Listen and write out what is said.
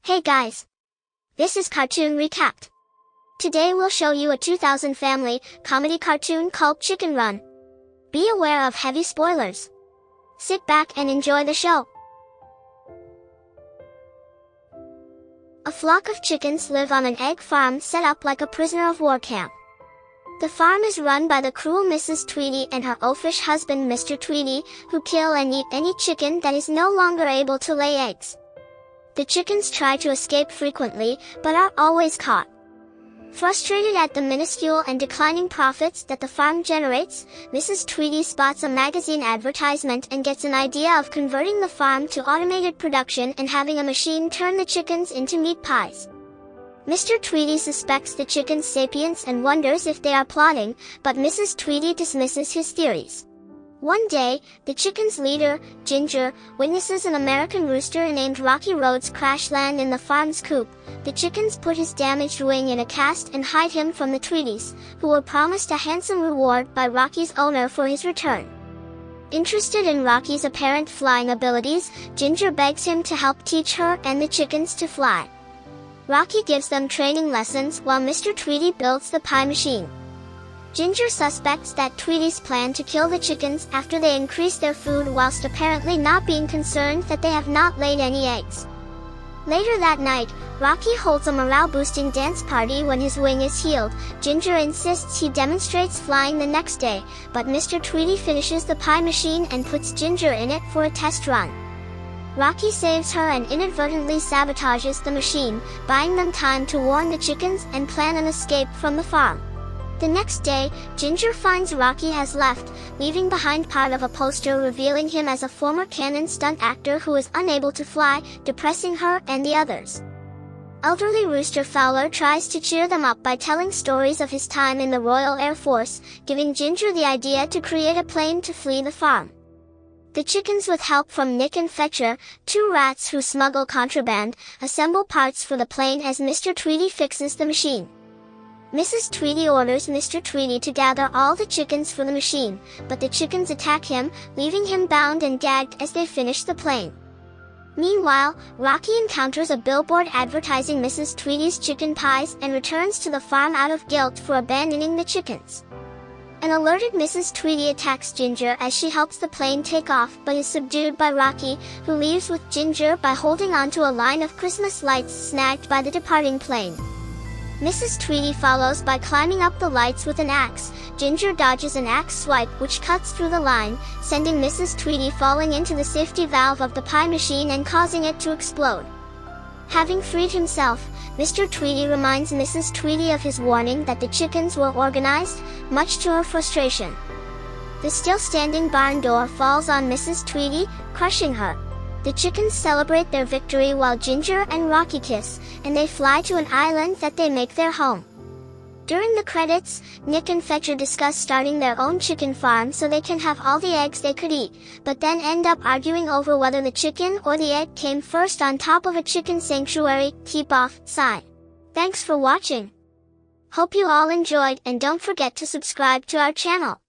Hey guys! This is Cartoon Recapped. Today we'll show you a 2000 family comedy cartoon called Chicken Run. Be aware of heavy spoilers. Sit back and enjoy the show. A flock of chickens live on an egg farm set up like a prisoner of war camp. The farm is run by the cruel Mrs. Tweety and her oafish husband Mr. Tweety, who kill and eat any chicken that is no longer able to lay eggs. The chickens try to escape frequently, but are always caught. Frustrated at the minuscule and declining profits that the farm generates, Mrs. Tweety spots a magazine advertisement and gets an idea of converting the farm to automated production and having a machine turn the chickens into meat pies. Mr. Tweety suspects the chickens' sapience and wonders if they are plotting, but Mrs. Tweety dismisses his theories. One day, the chickens' leader, Ginger, witnesses an American rooster named Rocky Road's crash land in the farm's coop. The chickens put his damaged wing in a cast and hide him from the Tweetys, who were promised a handsome reward by Rocky's owner for his return. Interested in Rocky's apparent flying abilities, Ginger begs him to help teach her and the chickens to fly. Rocky gives them training lessons while Mr. Tweety builds the pie machine. Ginger suspects that Tweety's plan to kill the chickens after they increase their food whilst apparently not being concerned that they have not laid any eggs. Later that night, Rocky holds a morale-boosting dance party when his wing is healed. Ginger insists he demonstrates flying the next day, but Mr. Tweety finishes the pie machine and puts Ginger in it for a test run. Rocky saves her and inadvertently sabotages the machine, buying them time to warn the chickens and plan an escape from the farm. The next day, Ginger finds Rocky has left, leaving behind part of a poster revealing him as a former cannon stunt actor who is unable to fly, depressing her and the others. Elderly Rooster Fowler tries to cheer them up by telling stories of his time in the Royal Air Force, giving Ginger the idea to create a plane to flee the farm. The chickens, with help from Nick and Fetcher, two rats who smuggle contraband, assemble parts for the plane as Mr. Tweety fixes the machine. Mrs. Tweety orders Mr. Tweety to gather all the chickens for the machine, but the chickens attack him, leaving him bound and gagged as they finish the plane. Meanwhile, Rocky encounters a billboard advertising Mrs. Tweety's chicken pies and returns to the farm out of guilt for abandoning the chickens. An alerted Mrs. Tweety attacks Ginger as she helps the plane take off but is subdued by Rocky, who leaves with Ginger by holding onto a line of Christmas lights snagged by the departing plane. Mrs. Tweety follows by climbing up the lights with an axe. Ginger dodges an axe swipe which cuts through the line, sending Mrs. Tweety falling into the safety valve of the pie machine and causing it to explode. Having freed himself, Mr. Tweety reminds Mrs. Tweety of his warning that the chickens were organized, much to her frustration. The still-standing barn door falls on Mrs. Tweety, crushing her. The chickens celebrate their victory while Ginger and Rocky kiss, and they fly to an island that they make their home. During the credits, Nick and Fetcher discuss starting their own chicken farm so they can have all the eggs they could eat, but then end up arguing over whether the chicken or the egg came first on top of a chicken sanctuary. Keep off, sigh. Thanks for watching. Hope you all enjoyed, and don't forget to subscribe to our channel.